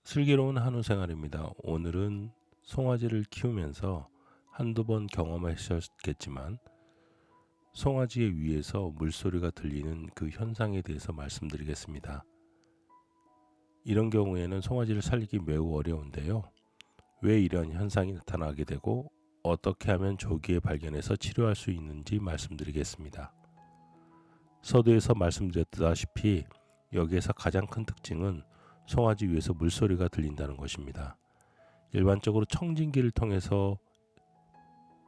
슬기로운 한우 생활입니다. 오늘은 송아지를 키우면서 한두 번 경험하셨겠지만 송아지 위에서 물소리가 들리는 그 현상에 대해서 말씀드리겠습니다. 이런 경우에는 송아지를 살리기 매우 어려운데요. 왜 이런 현상이 나타나게 되고 어떻게 하면 조기에 발견해서 치료할 수 있는지 말씀드리겠습니다. 서두에서 말씀드렸다시피 여기에서 가장 큰 특징은 송아지 위에서 물소리가 들린다는 것입니다. 일반적으로 청진기를 통해서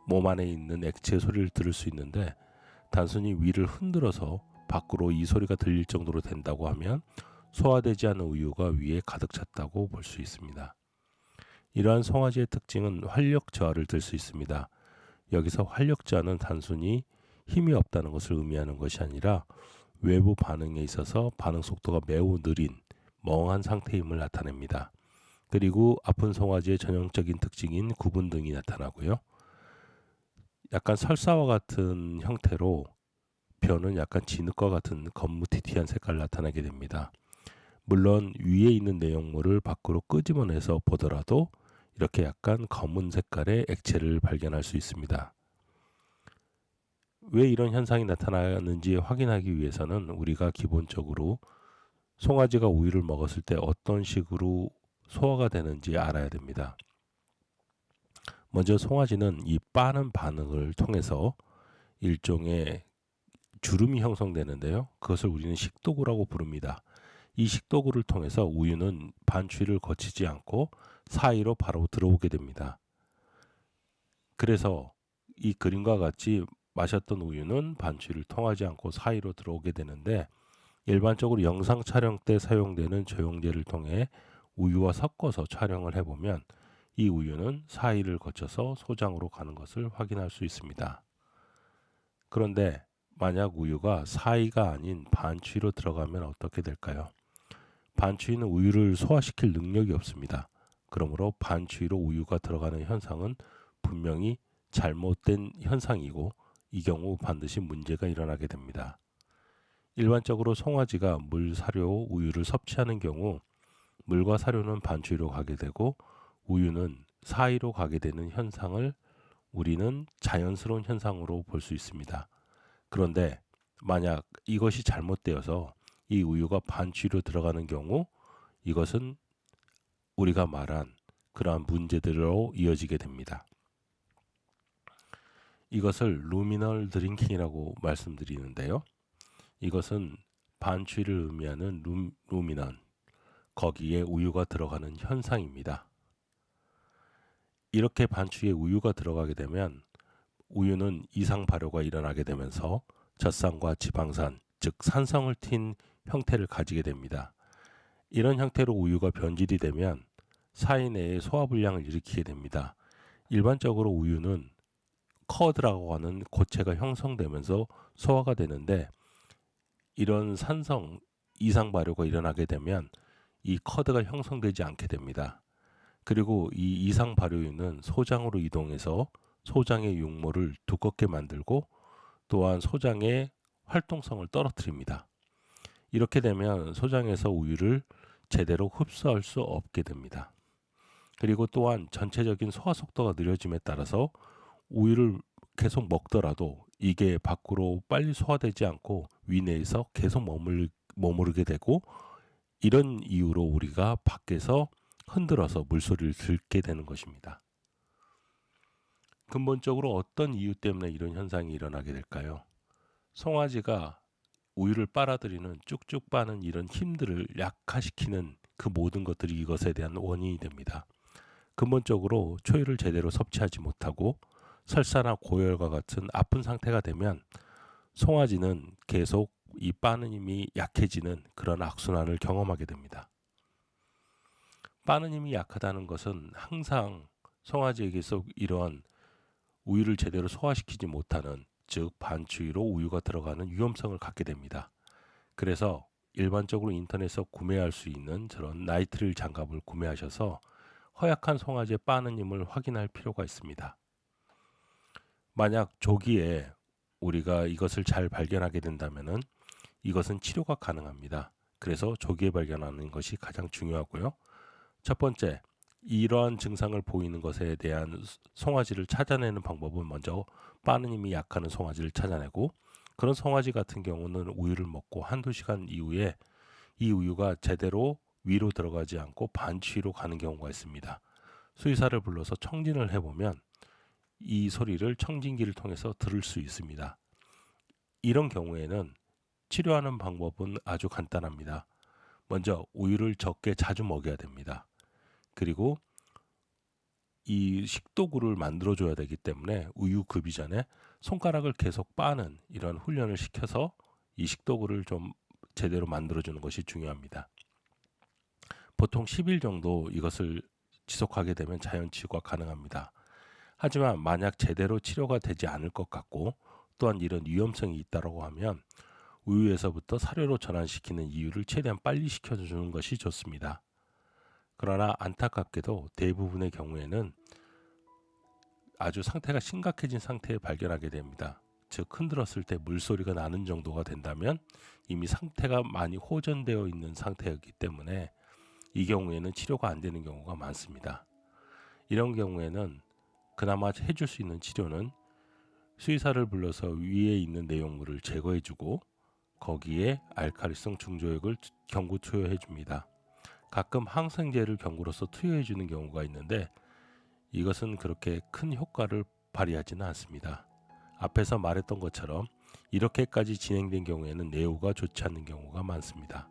몸 안에 있는 액체 소리를 들을 수 있는데 단순히 위를 흔들어서 밖으로 이 소리가 들릴 정도로 된다고 하면 소화되지 않은 우유가 위에 가득 찼다고 볼 수 있습니다. 이러한 송아지의 특징은 활력 저하를 들 수 있습니다. 여기서 활력 저하는 단순히 힘이 없다는 것을 의미하는 것이 아니라 외부 반응에 있어서 반응 속도가 매우 느린 멍한 상태임을 나타냅니다. 그리고 아픈 송아지의 전형적인 특징인 구분 등이 나타나고요. 약간 설사와 같은 형태로 변은 약간 진흙과 같은 검무티티한 색깔을 나타나게 됩니다. 물론 위에 있는 내용물을 밖으로 끄집어내서 보더라도 이렇게 약간 검은 색깔의 액체를 발견할 수 있습니다. 왜 이런 현상이 나타나는지 확인하기 위해서는 우리가 기본적으로 송아지가 우유를 먹었을 때 어떤 식으로 소화가 되는지 알아야 됩니다. 먼저 송아지는 이 빠른 반응을 통해서 일종의 주름이 형성되는데요. 그것을 우리는 식도구라고 부릅니다. 이 식도구를 통해서 우유는 반추위를 거치지 않고 사이로 바로 들어오게 됩니다. 그래서 이 그림과 같이 마셨던 우유는 반추위를 통하지 않고 사이로 들어오게 되는데 일반적으로 영상 촬영 때 사용되는 조영제를 통해 우유와 섞어서 촬영을 해보면 이 우유는 사이를 거쳐서 소장으로 가는 것을 확인할 수 있습니다. 그런데 만약 우유가 사이가 아닌 반추위로 들어가면 어떻게 될까요? 반추위는 우유를 소화시킬 능력이 없습니다. 그러므로 반추위로 우유가 들어가는 현상은 분명히 잘못된 현상이고 이 경우 반드시 문제가 일어나게 됩니다. 일반적으로 송아지가 물, 사료, 우유를 섭취하는 경우 물과 사료는 반추위로 가게 되고 우유는 사이로 가게 되는 현상을 우리는 자연스러운 현상으로 볼 수 있습니다. 그런데 만약 이것이 잘못되어서 이 우유가 반추위로 들어가는 경우 이것은 우리가 말한 그러한 문제들로 이어지게 됩니다. 이것을 루미널 드링킹이라고 말씀드리는데요. 이것은 반추위를 의미하는 루미넌, 거기에 우유가 들어가는 현상입니다. 이렇게 반추위에 우유가 들어가게 되면 우유는 이상 발효가 일어나게 되면서 젖산과 지방산, 즉 산성을 띤 형태를 가지게 됩니다. 이런 형태로 우유가 변질이 되면 사이 내에 소화불량을 일으키게 됩니다. 일반적으로 우유는 커드라고 하는 고체가 형성되면서 소화가 되는데 이런 산성 이상 발효가 일어나게 되면 이 커드가 형성되지 않게 됩니다. 그리고 이 이상 발효유는 소장으로 이동해서 소장의 육모를 두껍게 만들고 또한 소장의 활동성을 떨어뜨립니다. 이렇게 되면 소장에서 우유를 제대로 흡수할 수 없게 됩니다. 그리고 또한 전체적인 소화 속도가 느려짐에 따라서 우유를 계속 먹더라도 이게 밖으로 빨리 소화되지 않고 위내에서 계속 머무르게 되고 이런 이유로 우리가 밖에서 흔들어서 물소리를 듣게 되는 것입니다. 근본적으로 어떤 이유 때문에 이런 현상이 일어나게 될까요? 송아지가 우유를 빨아들이는 쭉쭉 빠는 이런 힘들을 약화시키는 그 모든 것들이 이것에 대한 원인이 됩니다. 근본적으로 초유를 제대로 섭취하지 못하고 설사나 고열과 같은 아픈 상태가 되면 송아지는 계속 이 빠는 힘이 약해지는 그런 악순환을 경험하게 됩니다. 빠는 힘이 약하다는 것은 항상 송아지에게서 이러한 우유를 제대로 소화시키지 못하는 즉 반추위로 우유가 들어가는 위험성을 갖게 됩니다. 그래서 일반적으로 인터넷에서 구매할 수 있는 저런 나이트릴 장갑을 구매하셔서 허약한 송아지의 빠는 힘을 확인할 필요가 있습니다. 만약 조기에 우리가 이것을 잘 발견하게 된다면 이것은 치료가 가능합니다. 그래서 조기에 발견하는 것이 가장 중요하고요. 첫 번째, 이러한 증상을 보이는 것에 대한 송아지를 찾아내는 방법은 먼저 빠는 힘이 약하는 송아지를 찾아내고, 그런 송아지 같은 경우는 우유를 먹고 한두 시간 이후에 이 우유가 제대로 위로 들어가지 않고 반취로 가는 경우가 있습니다. 수의사를 불러서 청진을 해보면 이 소리를 청진기를 통해서 들을 수 있습니다. 이런 경우에는 치료하는 방법은 아주 간단합니다. 먼저 우유를 적게 자주 먹여야 됩니다. 그리고 이 식도구를 만들어줘야 되기 때문에 우유 급이 전에 손가락을 계속 빠는 이런 훈련을 시켜서 이 식도구를 좀 제대로 만들어주는 것이 중요합니다. 보통 10일 정도 이것을 지속하게 되면 자연치유가 가능합니다. 하지만 만약 제대로 치료가 되지 않을 것 같고 또한 이런 위험성이 있다고 하면 우유에서부터 사료로 전환시키는 이유를 최대한 빨리 시켜주는 것이 좋습니다. 그러나 안타깝게도 대부분의 경우에는 아주 상태가 심각해진 상태에 발견하게 됩니다. 즉 흔들었을 때 물소리가 나는 정도가 된다면 이미 상태가 많이 호전되어 있는 상태이기 때문에 이 경우에는 치료가 안 되는 경우가 많습니다. 이런 경우에는 그나마 해줄 수 있는 치료는 수의사를 불러서 위에 있는 내용물을 제거해주고 거기에 알칼리성 중조액을 경구 투여해줍니다. 가끔 항생제를 경구로서 투여해주는 경우가 있는데 이것은 그렇게 큰 효과를 발휘하지는 않습니다. 앞에서 말했던 것처럼 이렇게까지 진행된 경우에는 내우가 좋지 않는 경우가 많습니다.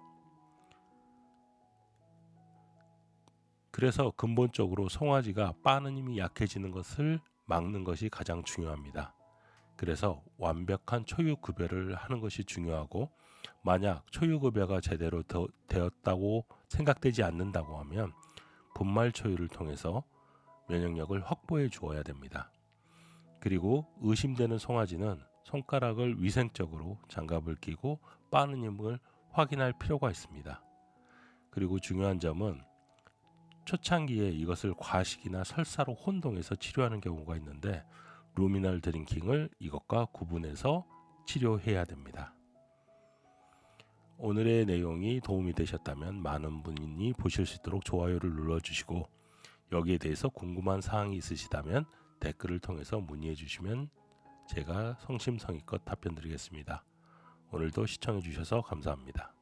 그래서 근본적으로 송아지가 빠는 힘이 약해지는 것을 막는 것이 가장 중요합니다. 그래서 완벽한 초유급여를 하는 것이 중요하고 만약 초유급여가 제대로 되었다고 생각되지 않는다고 하면 분말 초유를 통해서 면역력을 확보해 주어야 됩니다. 그리고 의심되는 송아지는 손가락을 위생적으로 장갑을 끼고 빠는 힘을 확인할 필요가 있습니다. 그리고 중요한 점은 초창기에 이것을 과식이나 설사로 혼동해서 치료하는 경우가 있는데 루미널 드링킹을 이것과 구분해서 치료해야 됩니다. 오늘의 내용이 도움이 되셨다면 많은 분이 보실 수 있도록 좋아요를 눌러주시고 여기에 대해서 궁금한 사항이 있으시다면 댓글을 통해서 문의해 주시면 제가 성심성의껏 답변 드리겠습니다. 오늘도 시청해 주셔서 감사합니다.